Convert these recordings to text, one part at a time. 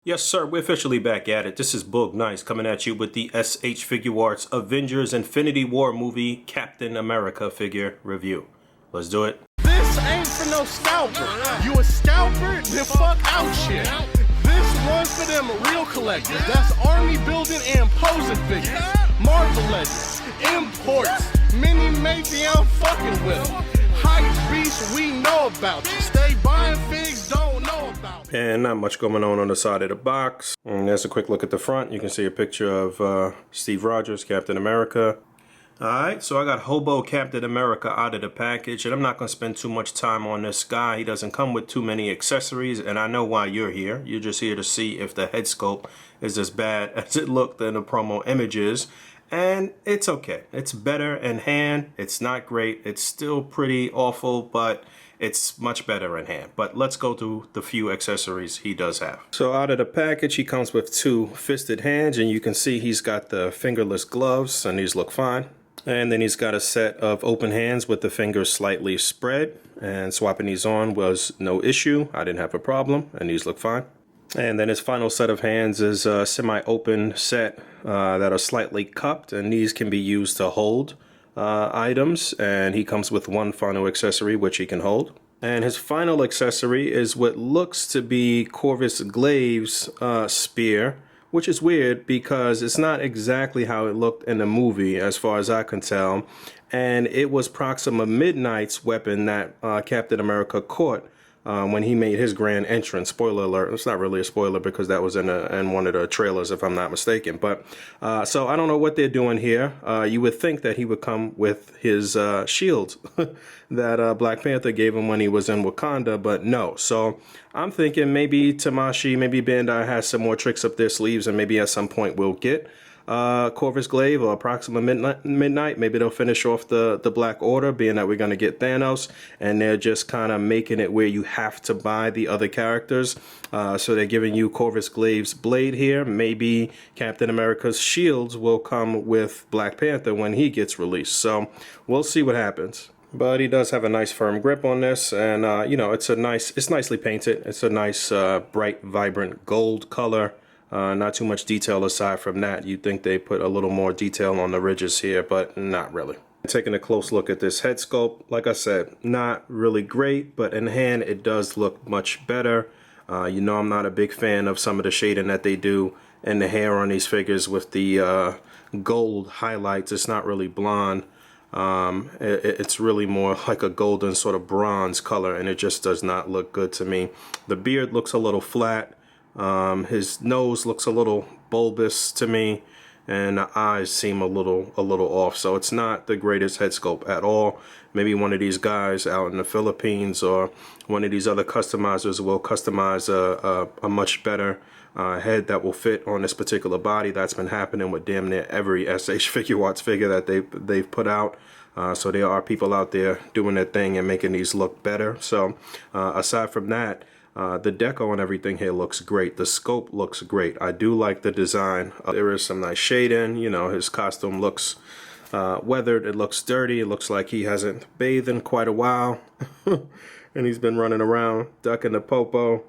Yes, sir, we're officially back at it. This is Boog Nice coming at you with the S.H. Figuarts Avengers Infinity War movie Captain America figure review. Let's do it. This ain't for no scalper. You a scalper? Then fuck out shit. This one's for them real collectors. That's army building and posing figures. Marvel Legends, imports, mini matey I'm fucking with them. Hype beasts we know about. You stay buying figs, don't know about. And not much going on the side of the box. And there's a quick look at the front. You can see a picture of Steve Rogers, Captain America. Alright, so I got Hobo Captain America out of the package, and I'm not going to spend too much time on this guy. He doesn't come with too many accessories, and I know why you're here. You're just here to see if the head sculpt is as bad as it looked in the promo images. And it's okay. It's better in hand. It's not great. It's still pretty awful, but it's much better in hand. But let's go through the few accessories he does have. So out of the package, he comes with two fisted hands, and you can see he's got the fingerless gloves, and these look fine. And then he's got a set of open hands with the fingers slightly spread, and swapping these on was no issue. I didn't have a problem, and these look fine. And then his final set of hands is a semi-open set that are slightly cupped, and these can be used to hold items, and he comes with one final accessory which he can hold. And his final accessory is what looks to be Corvus Glaive's spear, which is weird because it's not exactly how it looked in the movie as far as I can tell, and it was Proxima Midnight's weapon that Captain America caught when he made his grand entrance. Spoiler alert, it's not really a spoiler because that was in one of the trailers if I'm not mistaken. But so I don't know what they're doing here. You would think that he would come with his shield that Black Panther gave him when he was in Wakanda, but no. So I'm thinking maybe Tamashi, maybe Bandai has some more tricks up their sleeves, and maybe at some point we'll get Corvus Glaive or Proxima Midnight. Maybe they'll finish off the Black Order, being that we're going to get Thanos, and they're just kind of making it where you have to buy the other characters. So they're giving you Corvus Glaive's blade here. Maybe Captain America's shields will come with Black Panther when he gets released. So we'll see what happens. But he does have a nice firm grip on this, and you know, it's nicely painted. It's a nice bright, vibrant gold color. Not too much detail aside from that. You'd think they put a little more detail on the ridges here, but not really. Taking a close look at this head sculpt, like I said, not really great, but in hand it does look much better. You know, I'm not a big fan of some of the shading that they do in the hair on these figures with the gold highlights. It's not really blonde. It's really more like a golden sort of bronze color, and it just does not look good to me. The beard looks a little flat. His nose looks a little bulbous to me, and the eyes seem a little off. So it's not the greatest head sculpt at all. Maybe one of these guys out in the Philippines or one of these other customizers will customize a much better head that will fit on this particular body. That's been happening with damn near every S.H. Figuarts figure that they've put out. So there are people out there doing their thing and making these look better. So aside from that, the deco and everything here looks great. The scope looks great. I do like the design. There is some nice shading. You know, his costume looks weathered. It looks dirty. It looks like he hasn't bathed in quite a while. And he's been running around, ducking the popo.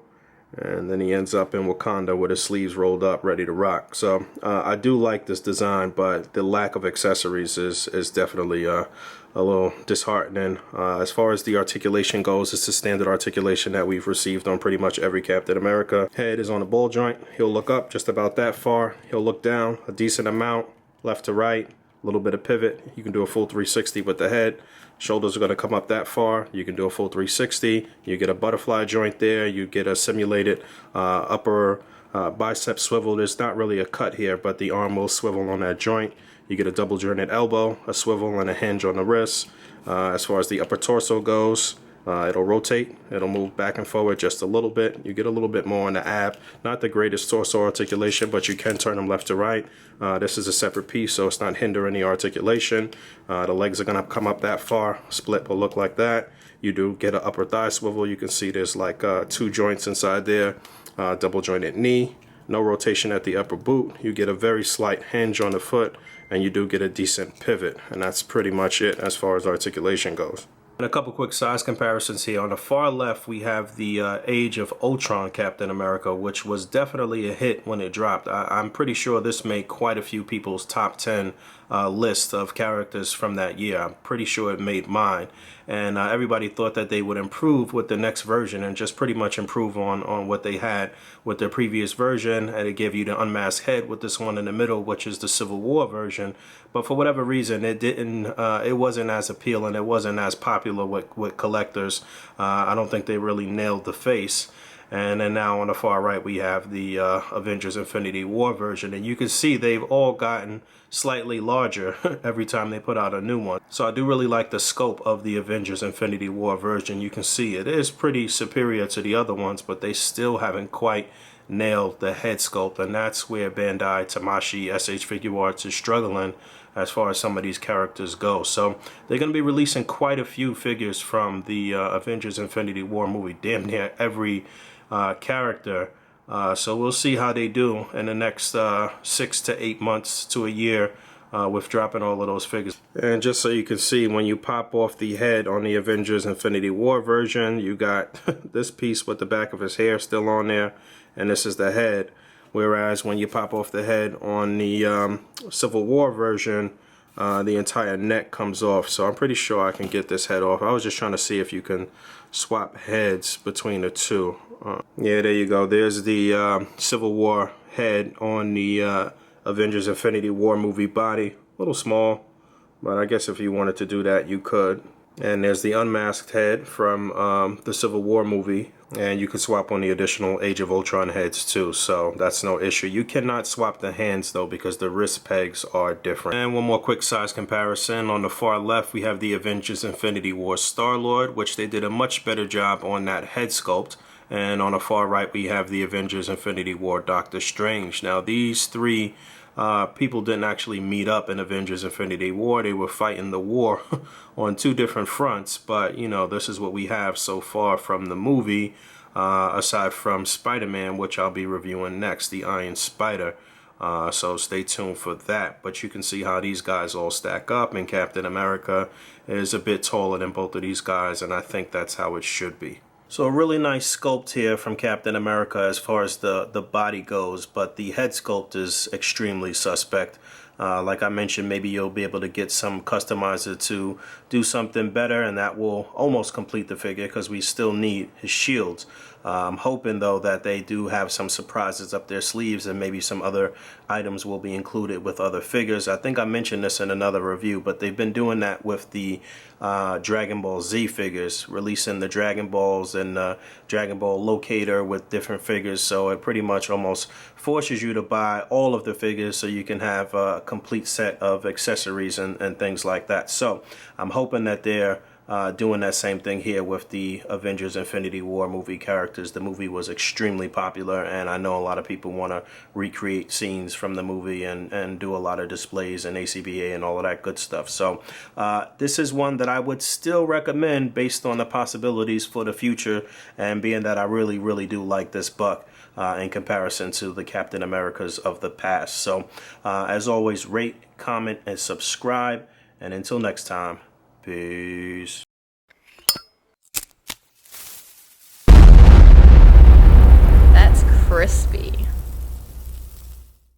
And then he ends up in Wakanda with his sleeves rolled up, ready to rock. So I do like this design, but the lack of accessories is definitely a little disheartening. As far as the articulation goes, it's the standard articulation that we've received on pretty much every Captain America. Head is on a ball joint. He'll look up just about that far. He'll look down a decent amount, left to right, a little bit of pivot. You can do a full 360 with the head. Shoulders are going to come up that far. You can do a full 360. You get a butterfly joint there. You get a simulated upper bicep swivel. There's not really a cut here, but the arm will swivel on that joint. You get a double jointed elbow, a swivel, and a hinge on the wrist. As far as the upper torso goes, it'll rotate. It'll move back and forward just a little bit. You get a little bit more on the ab. Not the greatest torso articulation, but you can turn them left to right. This is a separate piece, so it's not hindering the articulation. The legs are going to come up that far. Split will look like that. You do get an upper thigh swivel. You can see there's like two joints inside there. Double jointed knee. No rotation at the upper boot. You get a very slight hinge on the foot, and you do get a decent pivot, and that's pretty much it as far as articulation goes. And a couple quick size comparisons here. On the far left, we have the Age of Ultron Captain America, which was definitely a hit when it dropped. I'm pretty sure this made quite a few people's top 10 list of characters from that year. I'm pretty sure it made mine. And everybody thought that they would improve with the next version and just pretty much improve on what they had with their previous version. And it gave you the unmasked head with this one in the middle, which is the Civil War version. But for whatever reason, it wasn't as appealing. It wasn't as popular with collectors. I don't think they really nailed the face. And then now on the far right, we have the Avengers Infinity War version. And you can see they've all gotten slightly larger every time they put out a new one. So I do really like the scope of the Avengers Infinity War version. You can see it is pretty superior to the other ones, but they still haven't quite nailed the head sculpt. And that's where Bandai, Tamashii, SH Figuarts is struggling as far as some of these characters go. So they're going to be releasing quite a few figures from the Avengers Infinity War movie, damn near every character. So we'll see how they do in the next 6 to 8 months to a year with dropping all of those figures. And just so you can see, when you pop off the head on the Avengers Infinity War version, you got this piece with the back of his hair still on there, and this is the head. Whereas when you pop off the head on the Civil War version, the entire neck comes off. So I'm pretty sure I can get this head off. I was just trying to see if you can swap heads between the two. Yeah, there you go. There's the Civil War head on the Avengers Infinity War movie body. A little small, but I guess if you wanted to do that, you could. And there's the unmasked head from the Civil War movie. And you can swap on the additional Age of Ultron heads too, so that's no issue. You cannot swap the hands though because the wrist pegs are different. And one more quick size comparison. On the far left, we have the Avengers Infinity War Star-Lord, which they did a much better job on that head sculpt. And on the far right, we have the Avengers Infinity War Doctor Strange. Now these three people didn't actually meet up in Avengers Infinity War. They were fighting the war on two different fronts, but you know, this is what we have so far from the movie, aside from Spider-Man, which I'll be reviewing next, the Iron Spider. So stay tuned for that. But you can see how these guys all stack up, and Captain America is a bit taller than both of these guys, and I think that's how it should be. So a really nice sculpt here from Captain America as far as the body goes, but the head sculpt is extremely suspect. Like I mentioned, maybe you'll be able to get some customizer to do something better, and that will almost complete the figure because we still need his shields. I'm hoping though that they do have some surprises up their sleeves, and maybe some other items will be included with other figures. I think I mentioned this in another review, but they've been doing that with the Dragon Ball Z figures, releasing the Dragon Balls and Dragon Ball Locator with different figures. So it pretty much almost forces you to buy all of the figures so you can have a complete set of accessories and things like that. So I'm hoping that they're doing that same thing here with the Avengers Infinity War movie characters. The movie was extremely popular, and I know a lot of people want to recreate scenes from the movie and do a lot of displays and A.C.B.A. and all of that good stuff. So this is one that I would still recommend based on the possibilities for the future, and being that I really do like this buck in comparison to the Captain Americas of the past. So as always, rate, comment, and subscribe, and until next time, peace. That's crispy.